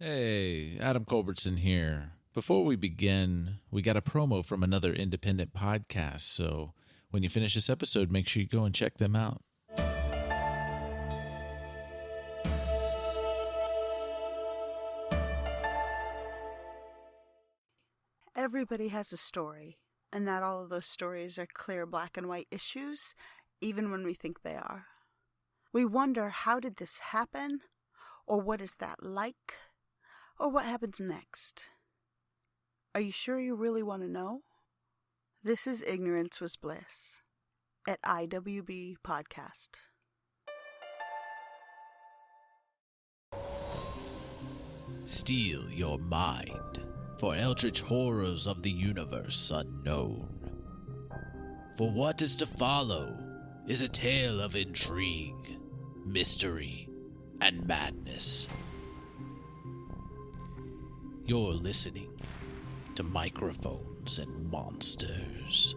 Hey, Adam Culbertson here. Before we begin, we got a promo from another independent podcast, so when you finish this episode, make sure you go and check them out. Everybody has a story, and not all of those stories are clear black and white issues, even when we think they are. We wonder, how did this happen? Or what is that like? Or what happens next? Are you sure you really want to know? This is Ignorance Was Bliss at IWB Podcast. Steel your mind for eldritch horrors of the universe unknown. For what is to follow is a tale of intrigue, mystery, and madness. You're listening to Microphones and Monsters.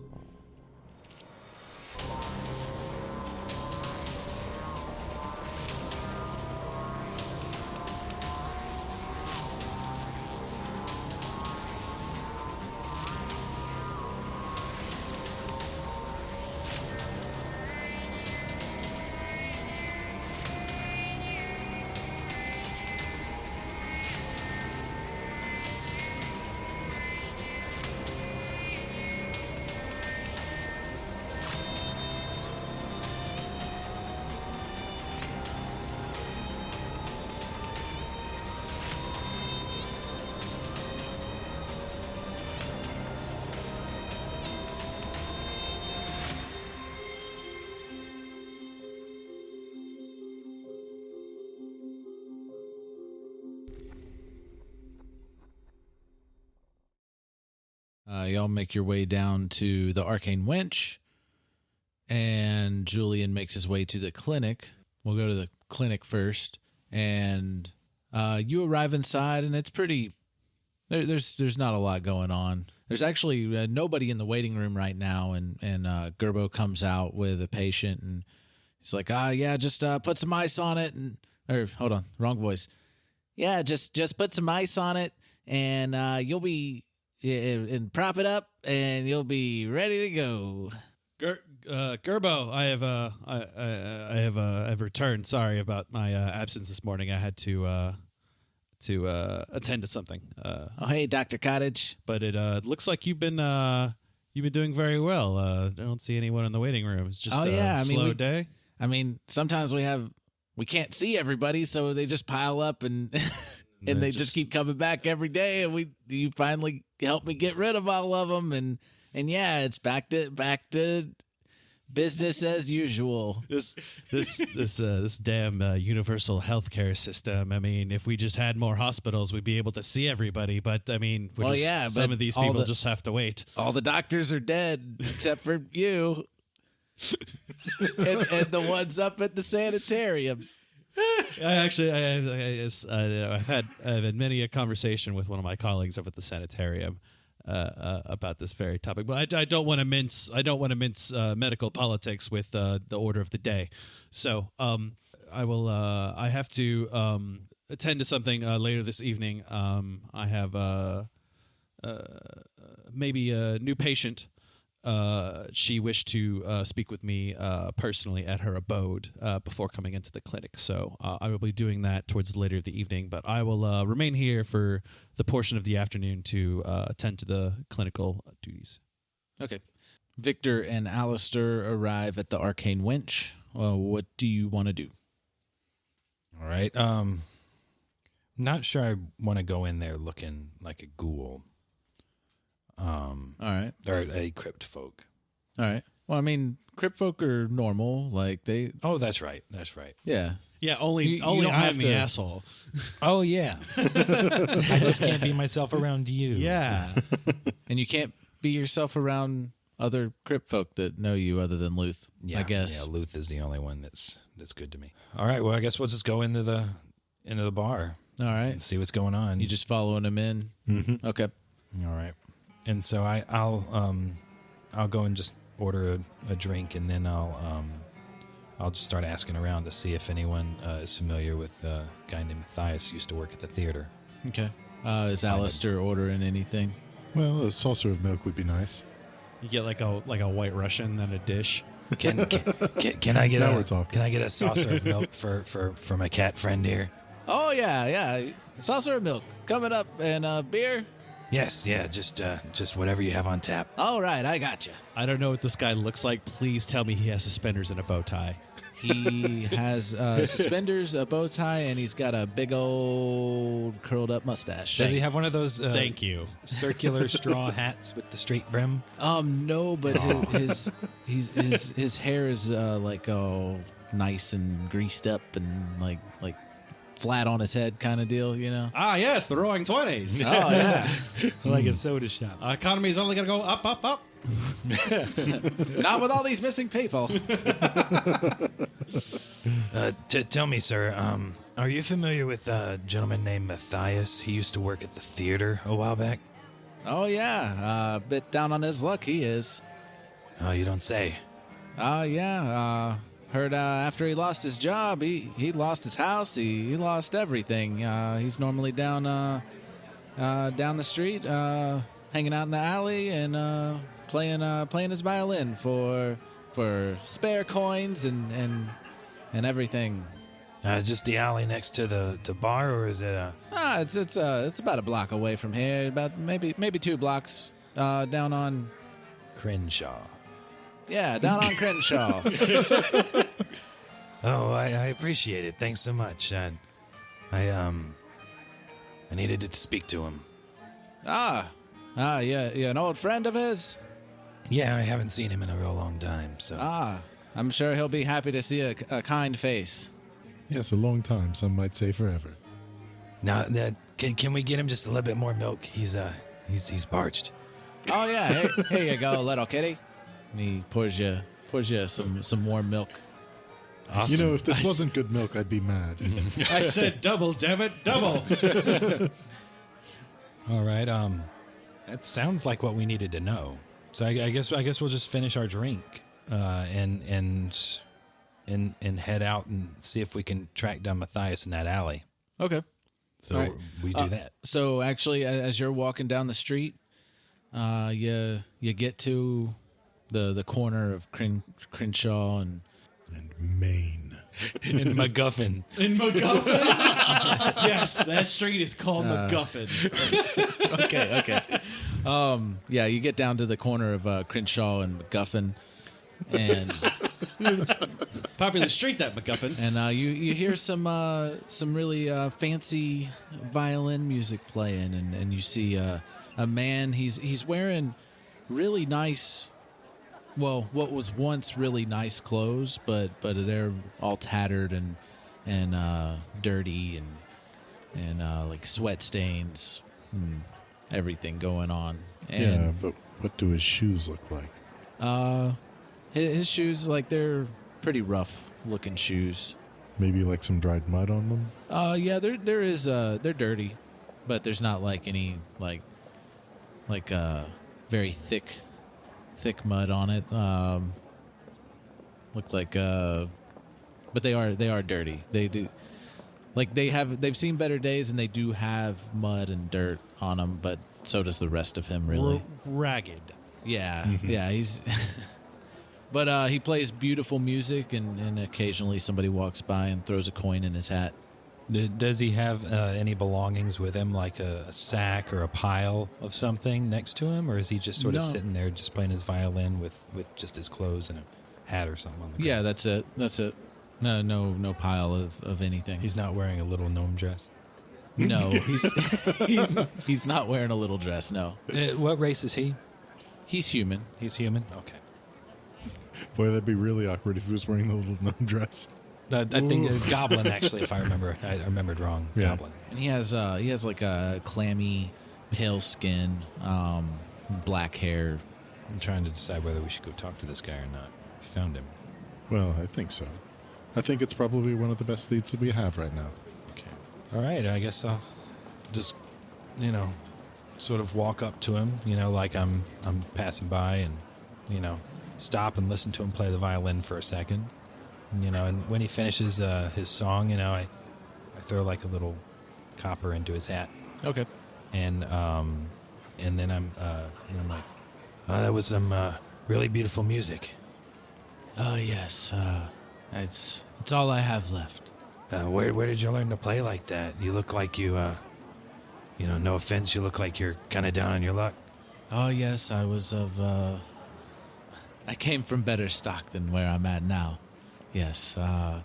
Y'all make your way down to the Arcane Winch, and Julian makes his way to the clinic. We'll go to the clinic first, and you arrive inside, and it's pretty... There's not a lot going on. There's actually nobody in the waiting room right now, and Gerbo comes out with a patient, and he's like, just put some ice on it, hold on, wrong voice. Yeah, just put some ice on it, and you'll be... and prop it up, and you'll be ready to go. Gerbo, I have returned. Sorry about my absence this morning. I had to attend to something. Hey, Dr. Cottage. But it looks like you've been doing very well. I don't see anyone in the waiting room. It's just a slow day. I mean, sometimes we can't see everybody, so they just pile up and and they just keep coming back every day, and you finally help me get rid of all of them, and yeah, it's back to business as usual. This damn universal healthcare system. I mean, if we just had more hospitals, we'd be able to see everybody. But I mean, some of these people just have to wait. All the doctors are dead except for you, and the ones up at the sanitarium. I've had many a conversation with one of my colleagues up at the sanitarium about this very topic, but I don't want to mince medical politics with the order of the day. So I will. I have to attend to something later this evening. I have maybe a new patient. She wished to speak with me personally at her abode before coming into the clinic. So I will be doing that towards later the evening, but I will remain here for the portion of the afternoon to attend to the clinical duties. Okay. Victor and Aleister arrive at the Arcane Winch. What do you want to do? All right. Not sure I want to go in there looking like a ghoul. All right. Or a crypt folk. All right. Well, I mean, crypt folk are normal. Like they... Oh, that's right. Yeah. Yeah, only I'm the asshole. Oh, yeah. I just can't be myself around you. Yeah. And you can't be yourself around other crypt folk that know you other than Luth, I guess. Yeah, Luth is the only one that's good to me. All right, well, I guess we'll just go into the bar. All right. And see what's going on. You just following him in? Mm-hmm. Okay. All right. And so I'll go and just order a drink, and then I'll just start asking around to see if anyone is familiar with a guy named Mathias who used to work at the theater. Okay. Is Aleister ordering anything? Well, a saucer of milk would be nice. You get like a White Russian and a dish. Can I get Now we're talking. Can I get a saucer of milk for my cat friend here? Oh, yeah. Saucer of milk coming up, and beer? Yes, yeah, just whatever you have on tap. All right, I got you. I don't know what this guy looks like. Please tell me he has suspenders and a bow tie. He has suspenders, a bow tie, and he's got a big old curled up mustache. Does he have one of those Thank you. circular straw hats with the straight brim? No, but his hair is nice and greased up and like flat on his head kind of deal, you know? Ah, yes, the Roaring 20s. Oh, yeah. Like a soda shop. Economy's only going to go up, up, up. Not with all these missing people. Tell me, sir, are you familiar with a gentleman named Mathias? He used to work at the theater a while back. Oh, yeah. A bit down on his luck, he is. Oh, you don't say. Yeah. Heard after he lost his job, he lost his house. He lost everything. He's normally down the street, hanging out in the alley and playing his violin for spare coins and everything. Just the alley next to the bar, or is it It's about a block away from here. About maybe 2 blocks down on. Crenshaw? Yeah, down on Crenshaw. Oh, I appreciate it. Thanks so much. I needed to speak to him. Yeah, an old friend of his? Yeah, I haven't seen him in a real long time, so. I'm sure he'll be happy to see a kind face. Yes, a long time. Some might say forever. Now, can we get him just a little bit more milk? He's parched. Oh yeah, here you go, little kitty. And he pours you some warm milk. Awesome. You know, if this wasn't good milk, I'd be mad. I said double, damn it, double. All right. That sounds like what we needed to know. So I guess we'll just finish our drink, and head out and see if we can track down Mathias in that alley. Okay. So Right. we do that. So actually, as you're walking down the street, you get to the corner of Crenshaw and Maine. In MacGuffin. In MacGuffin? Yes, that street is called MacGuffin. Okay. Yeah, you get down to the corner of Crenshaw and MacGuffin, and Popular street, that MacGuffin. and you hear some really fancy violin music playing, and you see a man. He's wearing really nice. Well, what was once really nice clothes, but they're all tattered and dirty and like sweat stains, and everything going on. And Yeah, but what do his shoes look like? his shoes, like, they're pretty rough looking shoes. Maybe like some dried mud on them? Yeah, they're dirty, but there's not like any like very thick mud on it. Look like but they are dirty. They do, like, they've seen better days, and they do have mud and dirt on them, but so does the rest of him, really. Ragged. Yeah, yeah, he's but he plays beautiful music, and occasionally somebody walks by and throws a coin in his hat. Does he have any belongings with him, like a sack or a pile of something next to him, or is he just sort of No. sitting there just playing his violin with just his clothes and a hat or something on the Yeah, ground? that's it. No pile of anything. He's not wearing a little gnome dress. No, he's not wearing a little dress. No, What race is he? he's human. He's human? Okay. Boy, that'd be really awkward if he was wearing the little gnome dress. I think Goblin, actually, if I remember. I remembered wrong. Yeah. Goblin. And he has like a clammy, pale skin, black hair. I'm trying to decide whether we should go talk to this guy or not. We found him. Well, I think so. I think it's probably one of the best leads that we have right now. Okay. All right. I guess I'll just, sort of walk up to him, like I'm passing by, and, stop and listen to him play the violin for a second. And when he finishes his song, I throw like a little copper into his hat. Okay. And then I'm like, that was some really beautiful music. Oh, yes. It's all I have left. Where did you learn to play like that? You look like you no offense, you look like you're kind of down on your luck. Oh, yes, I was I came from better stock than where I'm at now. Yes. I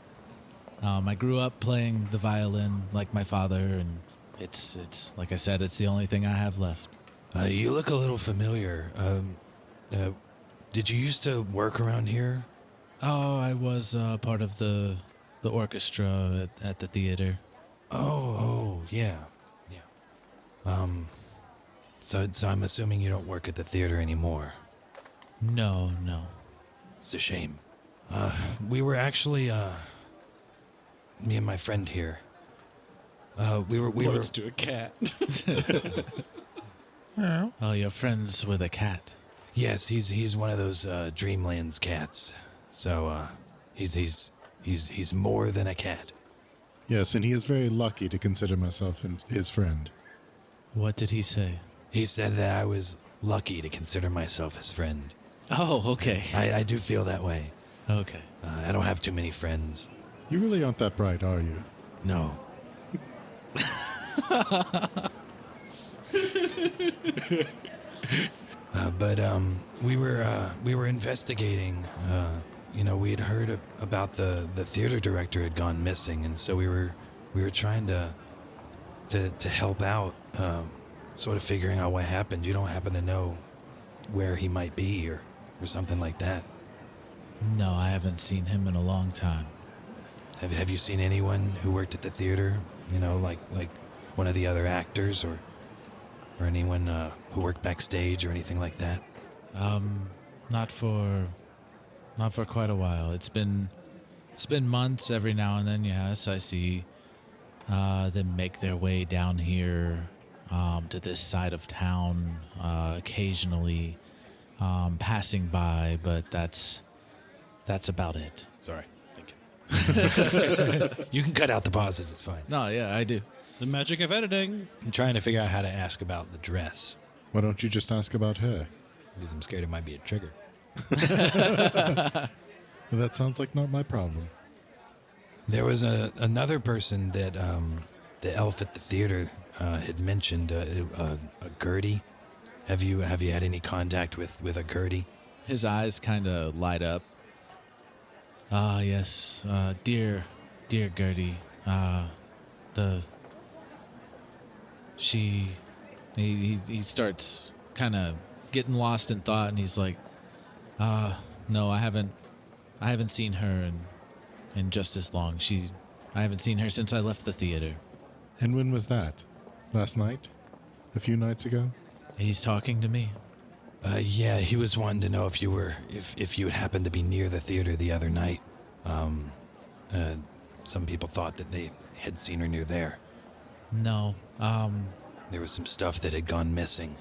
grew up playing the violin like my father, and it's like I said, it's the only thing I have left. You look a little familiar. Did you used to work around here? Oh, I was part of the orchestra at the theater. Oh, yeah. So I'm assuming you don't work at the theater anymore. No. It's a shame. We were actually, me and my friend here. We were. Points to a cat. Oh, you're friends with a cat. Yes, he's one of those Dreamlands cats. So he's more than a cat. Yes, and he is very lucky to consider myself his friend. What did he say? He said that I was lucky to consider myself his friend. Oh, okay. I do feel that way. Okay. I don't have too many friends. You really aren't that bright, are you? No. But we were investigating. We had heard about the theater director had gone missing, and so we were trying to help out, sort of figuring out what happened. You don't happen to know where he might be or something like that? No, I haven't seen him in a long time. Have you seen anyone who worked at the theater? Like one of the other actors or anyone who worked backstage or anything like that? Not for quite a while. It's been months. Every now and then, yes, I see them make their way down here to this side of town, occasionally passing by, but that's about it. Sorry, thinking. You can cut out the pauses. It's fine. No, yeah, I do. The magic of editing. I'm trying to figure out how to ask about the dress Why don't you just ask about her? because I'm scared it might be a trigger. That sounds like not my problem. There was another person that the elf at the theater had mentioned, a Gertie. Have you had any contact with a Gertie? His eyes kind of light up. Ah, yes, dear Gertie. He starts kind of getting lost in thought, and he's like, no, I haven't seen her in just as long. I haven't seen her since I left the theater. And when was that? Last night? A few nights ago? He's talking to me. Yeah, he was wanting to know if you had happened to be near the theater the other night. Some people thought that they had seen her near there. No, There was some stuff that had gone missing.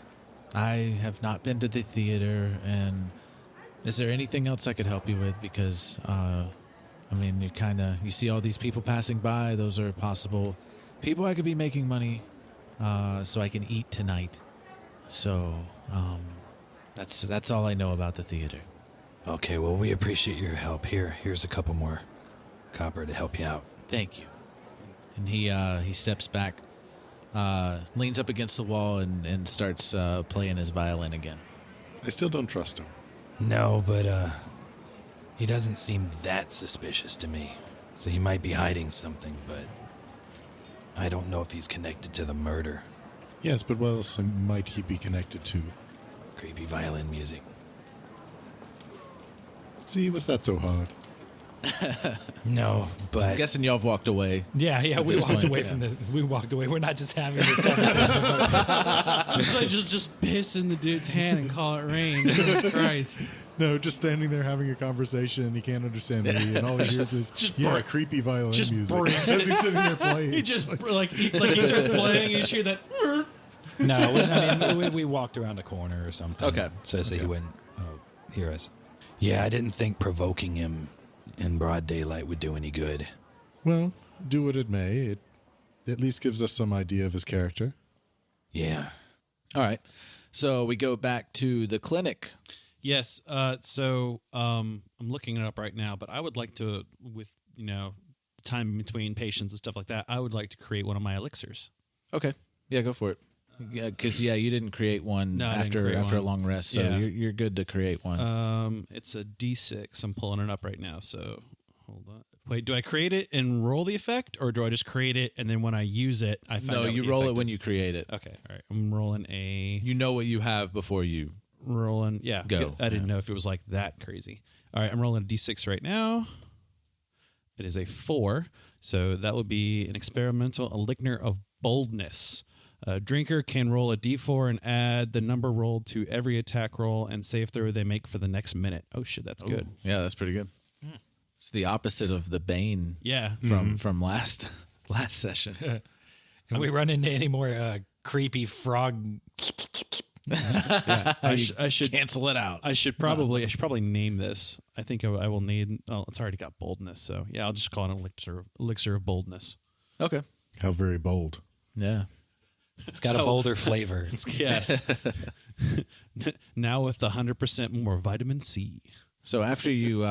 I have not been to the theater, and is there anything else I could help you with? Because, you see all these people passing by. Those are possible people I could be making money, so I can eat tonight. So, that's all I know about the theater. Okay, well, we appreciate your help. Here's a couple more copper to help you out. Thank you. And he steps back, leans up against the wall, and starts playing his violin again. I still don't trust him. No, but he doesn't seem that suspicious to me. So he might be hiding something, but I don't know if he's connected to the murder. Yes, but what else might he be connected to? Creepy violin music. See, was that so hard? No, but I'm guessing y'all have walked away. yeah, we this walked point, away yeah. from the. We walked away. We're not just having this conversation. So I just piss in the dude's hand and call it rain. Jesus Christ. No, just standing there having a conversation and he can't understand me, and all he hears is creepy violin just music breaks as he's sitting there playing. He just he starts playing. You hear that? No, we walked around a corner or something. Okay. So he wouldn't hear us. Yeah, I didn't think provoking him in broad daylight would do any good. Well, do what it may, it at least gives us some idea of his character. Yeah. All right. So we go back to the clinic. Yes. So I'm looking it up right now, but I would like to, with time between patients and stuff like that, I would like to create one of my elixirs. Okay. Yeah, go for it. Yeah, because you didn't create one after a long rest, so you're good to create one. It's a D6. I'm pulling it up right now. So hold on. Wait, do I create it and roll the effect, or do I just create it and then when I use it, I find out? No, you roll it when you create it. Okay. All right. I'm rolling a. You know what you have before you rolling. Yeah. Go. I didn't know if it was like that crazy. All right. I'm rolling a D6 right now. It is a 4. So that would be an experimental elixir of boldness. A drinker can roll a D4 and add the number rolled to every attack roll and save throw they make for the next minute. Oh shit, that's good. Yeah, that's pretty good. It's the opposite of the Bane. Yeah, from last session. Can we run into any more creepy frog? I should cancel it out. I should probably name this. I think I will name. Oh, it's already got boldness, so yeah, I'll just call it an elixir of boldness. Okay. How very bold. Yeah. It's got a bolder flavor. Yes. Now with 100% more vitamin C. So after you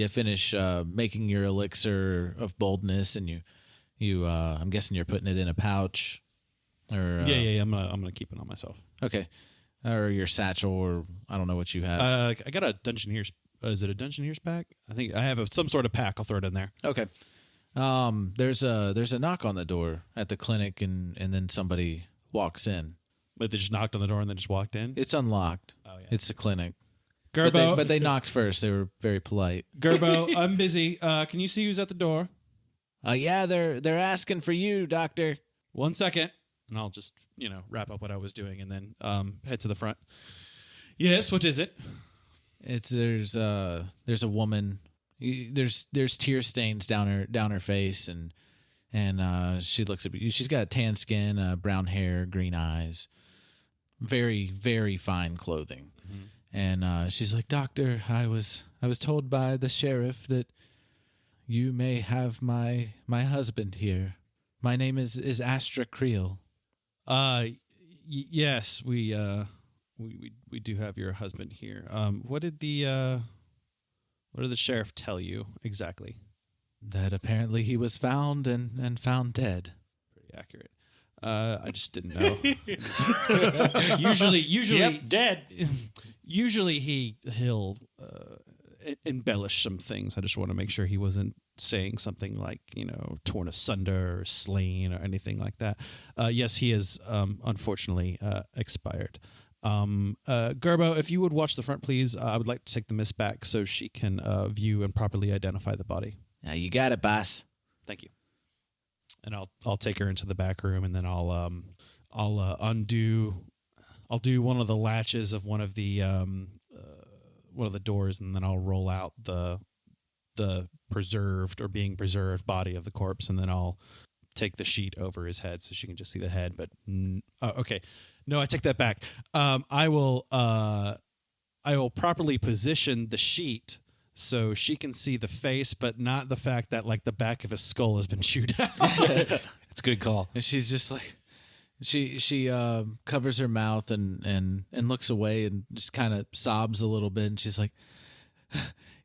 finish making your elixir of boldness, and you I'm guessing you're putting it in a pouch, or yeah. I'm gonna keep it on myself. Okay, or your satchel, or I don't know what you have. I got a Dungeoneer's. Is it a Dungeoneer's pack? I think I have some sort of pack. I'll throw it in there. Okay. There's a knock on the door at the clinic, and then somebody walks in. But they just knocked on the door and then just walked in? It's unlocked. Oh, yeah. It's the clinic. Gerbo. But they knocked first. They were very polite. Gerbo, I'm busy. Can you see who's at the door? Yeah, they're asking for you, doctor. 1 second. And I'll just, wrap up what I was doing and then head to the front. Yes, what is it? There's a woman. There's tear stains down her face, and she looks at you. She's got tan skin, brown hair, green eyes, very, very fine clothing. Mm-hmm. And she's like, "Doctor, I was told by the sheriff that you may have my husband here. My name is Astra Creel." Yes, we do have your husband here. What did the sheriff tell you exactly? That apparently he was found and found dead. Pretty accurate. I just didn't know. usually, yep, dead. Usually he'll embellish some things. I just want to make sure he wasn't saying something like, torn asunder or slain or anything like that. Yes, he is unfortunately expired. Gerbo, if you would watch the front, please. I would like to take the miss back so she can view and properly identify the body. Yeah, you got it, boss. Thank you. And I'll take her into the back room, and then I'll undo one of the latches of one of the doors, and then I'll roll out the preserved or being preserved body of the corpse, and then I'll take the sheet over his head so she can just see the head. But okay, no, I take that back. I will properly position the sheet so she can see the face, but not the fact that like the back of his skull has been chewed out. It's a good call. And she's just like, she covers her mouth and looks away and just kind of sobs a little bit, and she's like,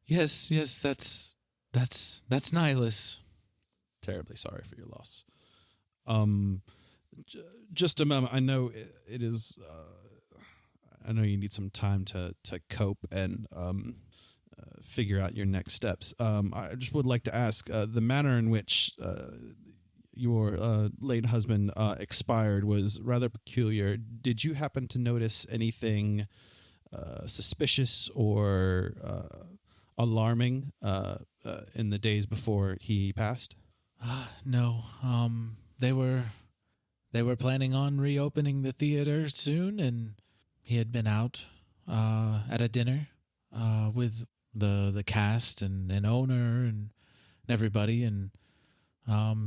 yes, that's Nihilus. Terribly sorry for your loss. Just a moment. I know it is. I know you need some time to cope and figure out your next steps. I just would like to ask the manner in which your late husband expired was rather peculiar. Did you happen to notice anything suspicious or alarming in the days before he passed? No. They were planning on reopening the theater soon, and he had been out at a dinner with the cast and owner and everybody, and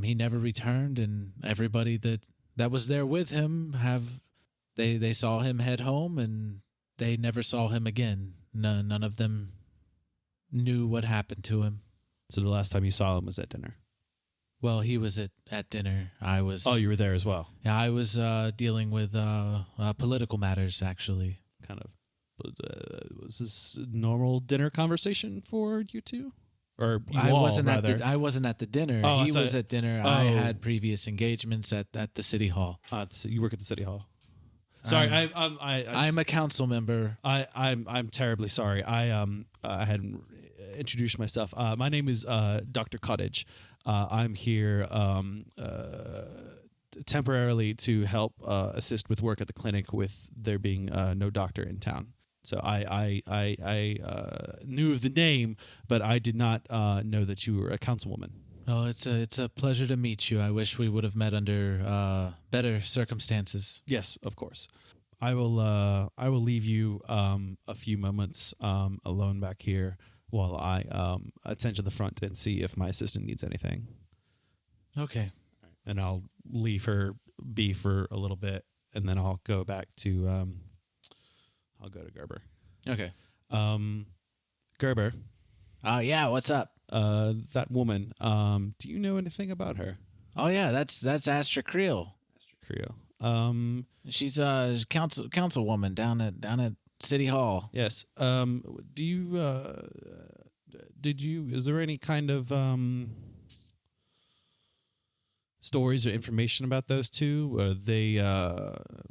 he never returned, and everybody that was there with him they saw him head home, and they never saw him again. None of them knew what happened to him. So the last time you saw him was at dinner? Well, he was at dinner. I was. Oh, you were there as well. Yeah, I was dealing with political matters, actually. Kind of. Was this a normal dinner conversation for you two? Or you I all, wasn't rather? I wasn't at the dinner. Oh, I he thought- was at dinner. Oh. I had previous engagements at the city hall. So you work at the city hall. Sorry, I'm a council member. I'm terribly sorry. I hadn't introduced myself. My name is Dr. Cottage. I'm here temporarily to help assist with work at the clinic, with there being no doctor in town. So I knew of the name, but I did not know that you were a councilwoman. Oh, it's a pleasure to meet you. I wish we would have met under better circumstances. Yes, of course. I will leave you a few moments alone back here while I attend to the front and see if my assistant needs anything. Okay. And I'll leave her be for a little bit, and then I'll go back to I'll go to Gerber. Okay. Gerber. Yeah, what's up? That woman. Do you know anything about her? Oh yeah, that's Astra Creel. Astra Creel. She's a councilwoman down at City Hall. Yes. Do you is there any kind of stories or information about those two? Are they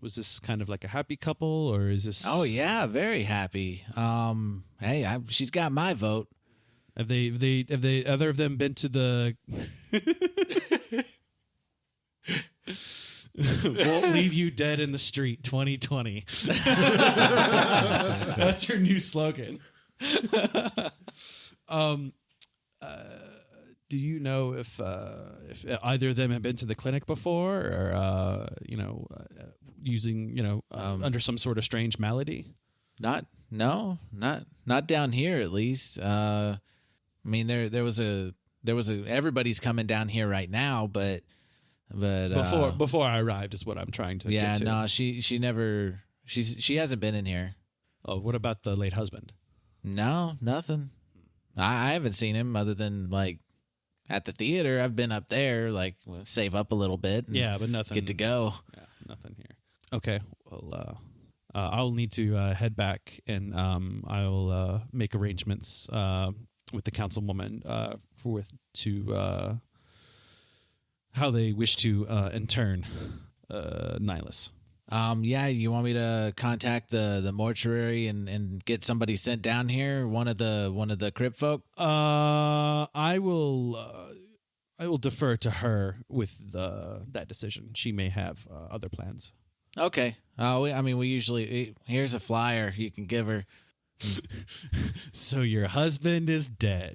was this kind of like a happy couple, or is this? Oh yeah, very happy. Hey, she's got my vote. Have they either of them been to the Won't Leave You Dead in the Street 2020? That's her new slogan. Do you know if either of them have been to the clinic before, or using under some sort of strange malady? Not down here at least. I mean, there was a everybody's coming down here right now, but before I arrived is what I'm trying to get to. No, she hasn't been in here. Oh, what about the late husband? No, nothing. I haven't seen him other than like at the theater. I've been up there, like save up a little bit. And yeah, but nothing. Get to go. Yeah, nothing here. Okay, well, I'll need to head back, and I'll make arrangements with the councilwoman to how they wish to intern Nihilus. Yeah, you want me to contact the mortuary and get somebody sent down here? One of the crypt folk. I will defer to her with that decision. She may have other plans. Okay. We usually here's a flyer you can give her. So your husband is dead.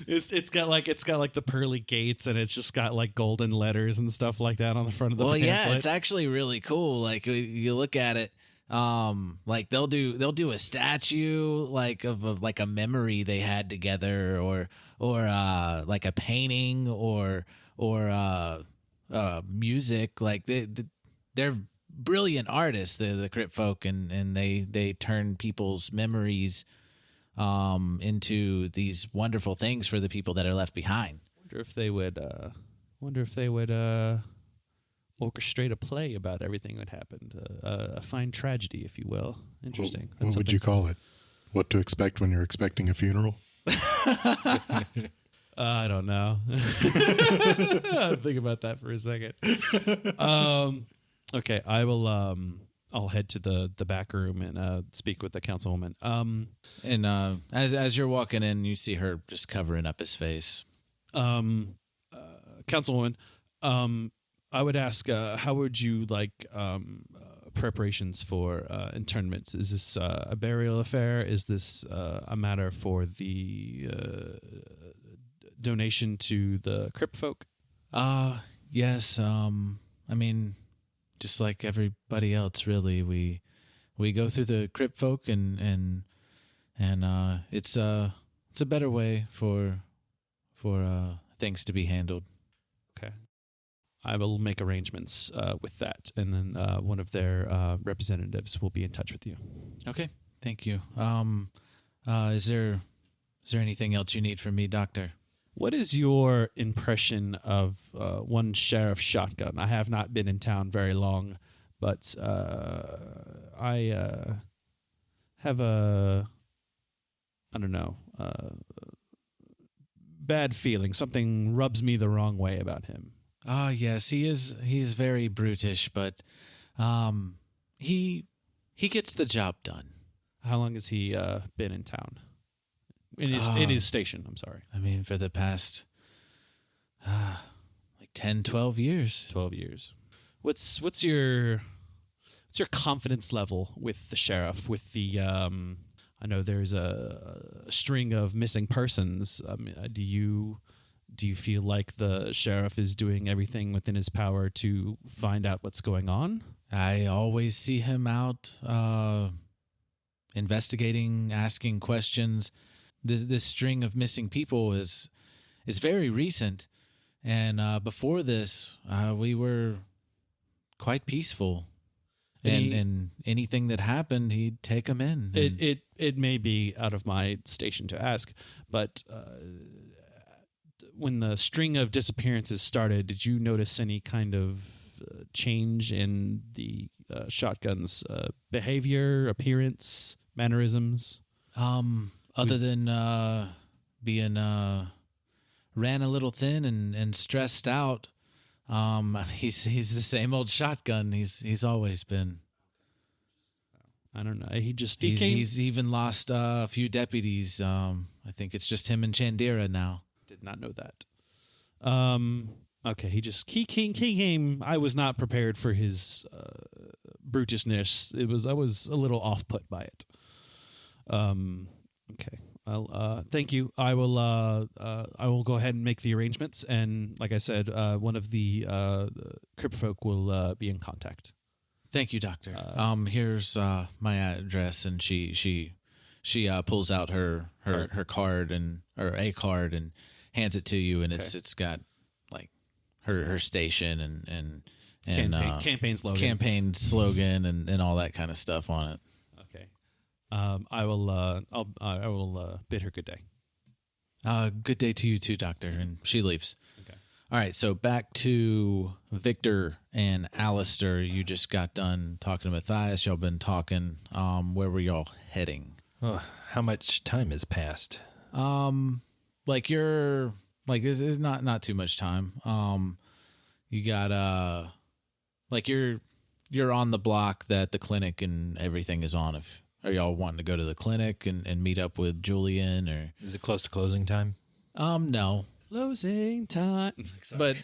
It's got like the pearly gates, and it's just got like golden letters and stuff like that on the front of the pamphlet. Yeah, it's actually really cool. Like you look at it, like they'll do a statue like of like a memory they had together, or like a painting or music. Like they're brilliant artists, the crypt folk, and they turn people's memories into these wonderful things for the people that are left behind. Wonder if they would orchestrate a play about everything that happened, a fine tragedy, if you will. Interesting. What would you call it? What to expect when you're expecting a funeral? I don't know. I'll think about that for a second. Okay, I will. I'll head to the back room and speak with the councilwoman. And as you're walking in, you see her just covering up his face. Councilwoman, I would ask, how would you like preparations for internment? Is this a burial affair? Is this a matter for the donation to the crypt folk? Yes. Just like everybody else, really, we go through the crypt folk, and it's a better way for things to be handled. Okay, I will make arrangements with that, and then one of their representatives will be in touch with you. Okay, thank you. Is there Is there anything else you need from me, Doctor? What is your impression of one Sheriff Shotgun? I have not been in town very long, but I have I don't know, bad feeling. Something rubs me the wrong way about him. Ah, yes, he's very brutish, but he gets the job done. How long has he been in town? In his station, I'm sorry. I mean, for the past like 10, 12 years. 12 years. What's your confidence level with the sheriff? With the I know there's a string of missing persons. Do you feel like the sheriff is doing everything within his power to find out what's going on? I always see him out investigating, asking questions. This string of missing people is very recent, and before this, we were quite peaceful. And anything that happened, he'd take them in. It may be out of my station to ask, but when the string of disappearances started, did you notice any kind of change in the shotgun's behavior, appearance, mannerisms? Other than being ran a little thin and stressed out, he's the same old shotgun he's always been. I don't know. He's even lost a few deputies. I think it's just him and Chandira now. Did not know that. Okay, he came. I was not prepared for his brutishness. I was a little off put by it. Okay. Thank you. I will go ahead and make the arrangements, and like I said, one of the crypt folk will be in contact. Thank you, Doctor. Here's my address, and she pulls out her card or a card and hands it to you, and it's got like her station and campaign slogan and all that kind of stuff on it. Okay. I will bid her good day. Good day to you too, Doctor. And she leaves. Okay. All right, so back to Victor and Aleister. You just got done talking to Mathias. Y'all been talking. Where were y'all heading? Oh, how much time has passed? It's not too much time. You got you're on the block that the clinic and everything is on. Are y'all wanting to go to the clinic and meet up with Julian, or Is it close to closing time? No. Closing time. But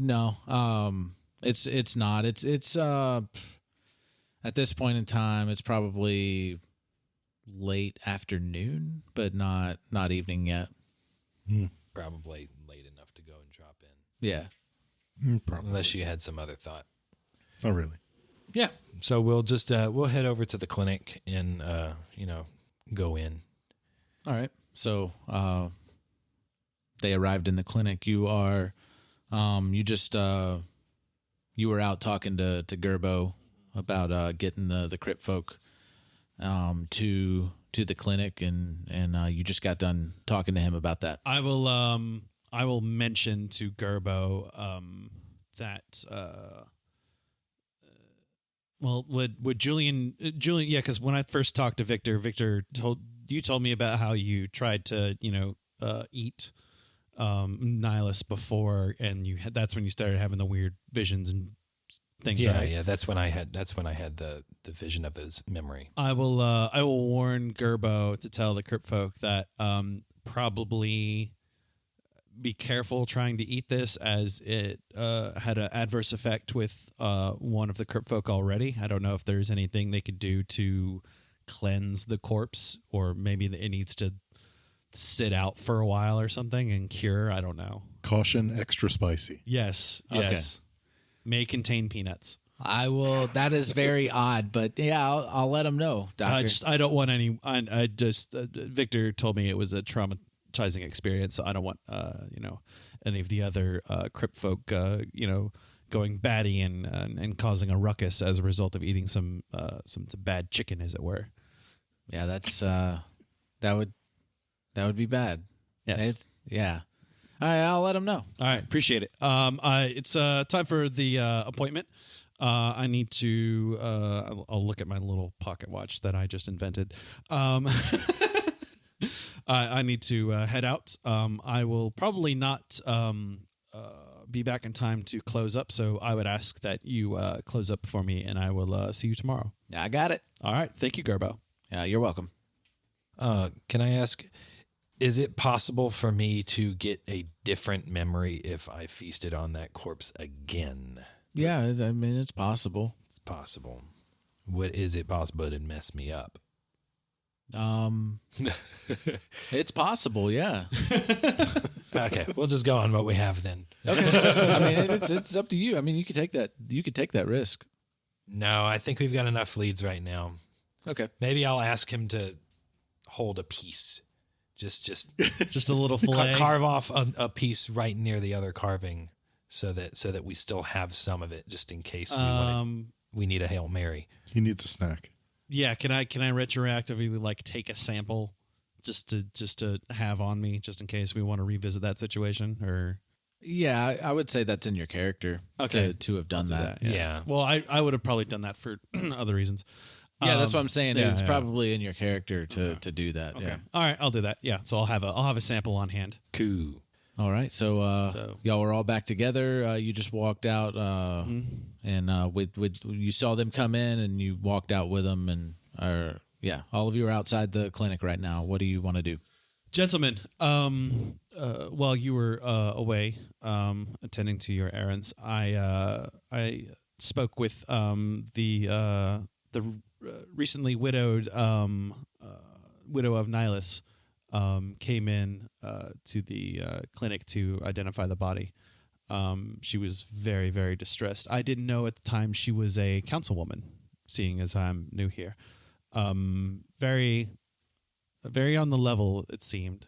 no. It's not. It's at this point in time it's probably late afternoon, but not evening yet. Probably late enough to go and drop in. Yeah. Probably. Unless you had some other thought. Oh, really? Yeah. So we'll just we'll head over to the clinic and go in. All right. So they arrived in the clinic. You are you were out talking to Gerbo about getting the crypt folk to the clinic, and you just got done talking to him about that. I will mention to Gerbo that would Julian yeah, because when I first talked to Victor told me about how you tried to eat Nihilus before, and that's when you started having the weird visions and things. Yeah, right? yeah. That's when I had the vision of his memory. I will warn Gerbo to tell the crypt folk that probably be careful trying to eat this, as it had an adverse effect with one of the crypt folk already. I don't know if there's anything they could do to cleanse the corpse, or maybe it needs to sit out for a while or something and cure. I don't know. Caution, extra spicy. Yes. Okay. Yes. May contain peanuts. I will. That is very odd, but yeah, I'll let him know, Doctor. I don't want any. I just Victor told me it was a traumatizing experience, so I don't want any of the other crypt folk going batty and causing a ruckus as a result of eating some bad chicken, as it were. Yeah, that's That would be bad. Yes. Yeah. All right, I'll let him know. All right, appreciate it. It's time for the appointment. I need to. I'll look at my little pocket watch that I just invented. I need to head out. I will probably not be back in time to close up, so I would ask that you close up for me, and I will see you tomorrow. Yeah, I got it. All right, thank you, Gerbo. Yeah, you're welcome. Can I ask, is it possible for me to get a different memory if I feasted on that corpse again? Yeah, I mean, it's possible. It's possible. What is it possible it'd mess me up? It's possible, yeah. Okay, we'll just go on what we have then. Okay. I mean, it's up to you. I mean, you could take that risk. No, I think we've got enough leads right now. Okay. Maybe I'll ask him to hold a piece. Just Just a little fillet. carve off a piece right near the other carving so that we still have some of it just in case we need a Hail Mary. He needs a snack. Yeah, can I retroactively like take a sample just to have on me just in case we want to revisit that situation? Or Yeah, I would say that's in your character. Okay. to have done that. Yeah. Well, I would have probably done that for other reasons. Yeah, that's what I'm saying. yeah, It's yeah. probably in your character to do that. Okay. Yeah. All right, I'll do that. Yeah, so I'll have a sample on hand. Cool. All right. So y'all were all back together. You just walked out, and with you saw them come in, and you walked out with them, and all of you are outside the clinic right now. What do you want to do? Gentlemen, while you were away attending to your errands, I spoke with the recently widowed widow of Nihilus. Came in to the clinic to identify the body. She was very, very distressed. I didn't know at the time she was a councilwoman, seeing as I'm new here. Very, very on the level, it seemed.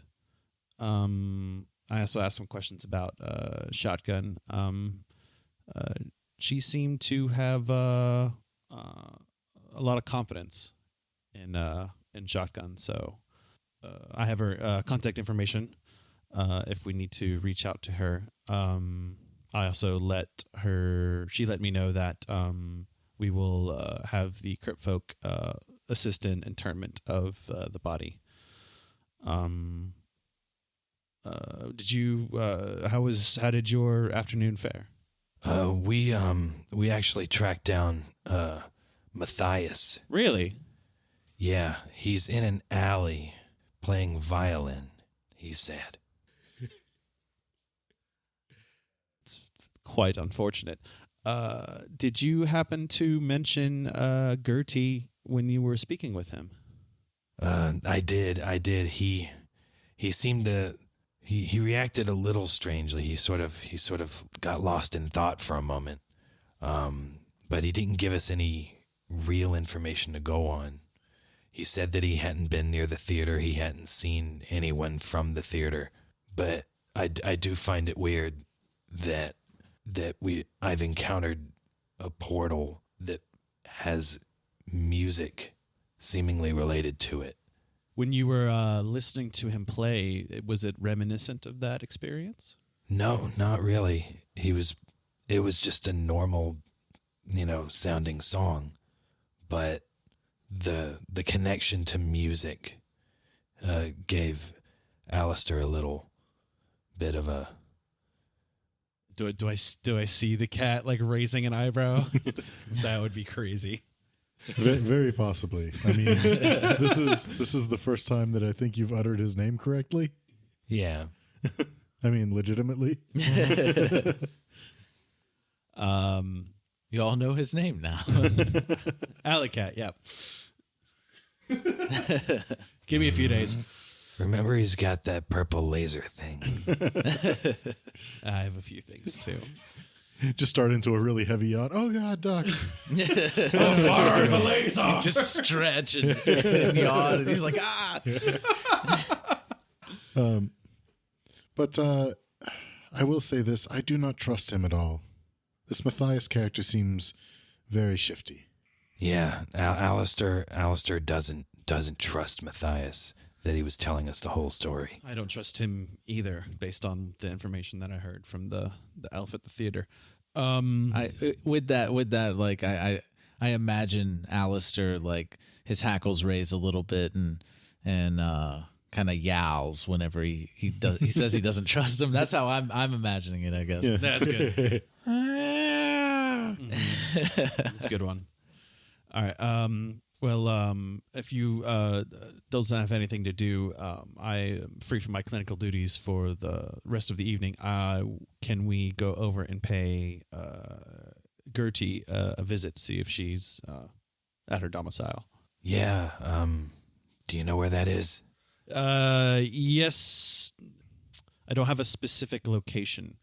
I also asked some questions about Shotgun. She seemed to have a lot of confidence in Shotgun, so I have her contact information if we need to reach out to her. I also she let me know that we will have the Crypt Folk assist in internment of the body. How did your afternoon fare? We actually tracked down Mathias. Really? Yeah, he's in an alley playing violin. He's sad. It's quite unfortunate. Did you happen to mention Gertie when you were speaking with him? I did. He seemed to he reacted a little strangely. He sort of got lost in thought for a moment. But he didn't give us any real information to go on. He said that he hadn't been near the theater. He hadn't seen anyone from the theater. But I do find it weird that I've encountered a portal that has music seemingly related to it. When you were listening to him play, was it reminiscent of that experience? No, not really. It was just a normal, sounding song, but the connection to music gave Aleister a little bit of a. Do I see the cat like raising an eyebrow? That would be crazy. Very possibly. I mean, this is the first time that I think you've uttered his name correctly. Yeah. I mean, legitimately. You all know his name now. Alley cat, yep. Give me a few days. Remember, he's got that purple laser thing. I have a few things too. Just start into a really heavy yawn. Oh God, Doc! Just stretch and yawn, and he's like, ah. But I will say this: I do not trust him at all. This Mathias character seems very shifty. Yeah, Aleister doesn't trust Mathias. that he was telling us the whole story. I don't trust him either, based on the information that I heard from the elf at the theater. With that, like I imagine Aleister, like his hackles raise a little bit and kind of yowls whenever he says he doesn't trust him. That's how I'm imagining it, I guess. Yeah. That's good. That's a good one. All right. Well, if you don't have anything to do, I am free from my clinical duties for the rest of the evening. Can we go over and pay Gertie a visit, see if she's at her domicile? Yeah. Do you know where that is? Yes. I don't have a specific location.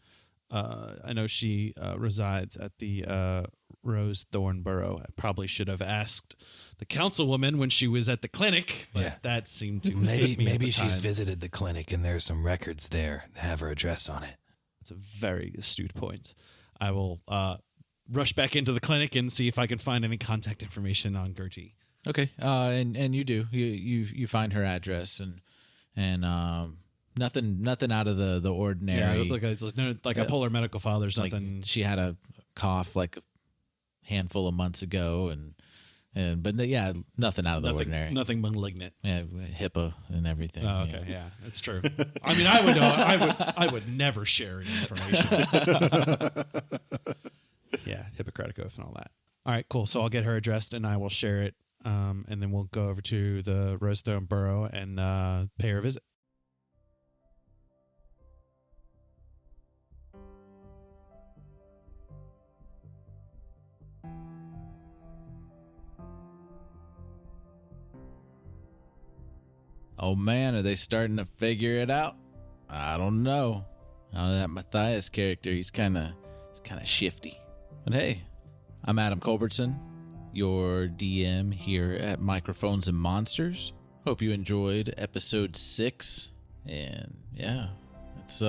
I know she resides at the Rose Thorn Burrow. I probably should have asked the councilwoman when she was at the clinic, but that seemed to escape me. Maybe she's visited the clinic and there's some records there that have her address on it. That's a very astute point. I will rush back into the clinic and see if I can find any contact information on Gertie. Okay. And you do. You find her address and nothing out of the ordinary. Yeah, it looked like a polar medical file. There's nothing. Like she had a cough like a handful of months ago, but yeah, nothing out of the ordinary. Nothing malignant. Yeah, HIPAA and everything. Oh, okay, yeah, that's true. I mean, I would never share any information. Yeah, Hippocratic oath and all that. All right, cool. So I'll get her addressed and I will share it, and then we'll go over to the Rosestone Burrow and pay her a visit. Oh man, are they starting to figure it out? I don't know. That Mathias character, he's kind of shifty. But hey, I'm Adam Culbertson, your DM here at Microphones and Monsters. Hope you enjoyed episode 6, and yeah, it's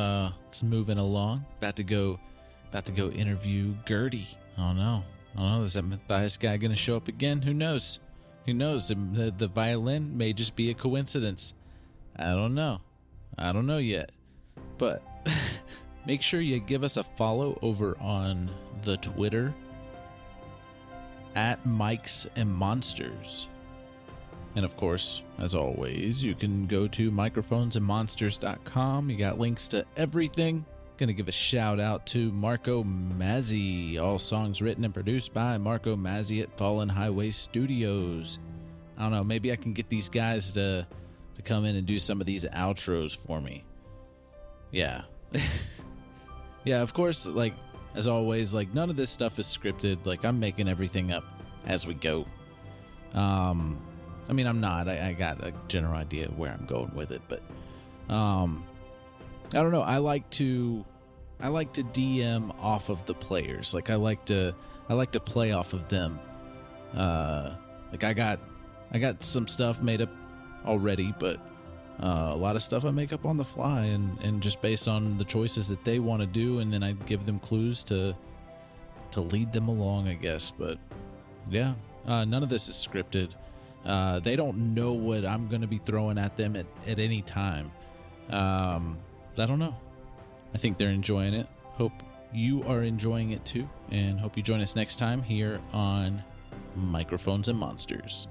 moving along. About to go interview Gertie. I don't know. Is that Mathias guy gonna show up again? Who knows? Who knows? The violin may just be a coincidence. I don't know yet. But make sure you give us a follow over on the Twitter at Mikes and Monsters. And of course, as always, you can go to microphonesandmonsters.com. You got links to everything. Gonna give a shout out to Marco Mazzei. All songs written and produced by Marco Mazzei at Fallen Highway Studios. I don't know, maybe I can get these guys to come in and do some of these outros for me. Yeah. Yeah, of course, like, as always, like, none of this stuff is scripted. Like, I'm making everything up as we go. I mean, I'm not. I got a general idea of where I'm going with it, but I don't know. I like to DM off of the players. Like I like to play off of them. Like I got some stuff made up already, but a lot of stuff I make up on the fly and just based on the choices that they want to do, and then I give them clues to lead them along, I guess. But yeah, none of this is scripted. They don't know what I'm going to be throwing at them at any time. I don't know. I think they're enjoying it. Hope you are enjoying it too, and hope you join us next time here on Microphones and Monsters.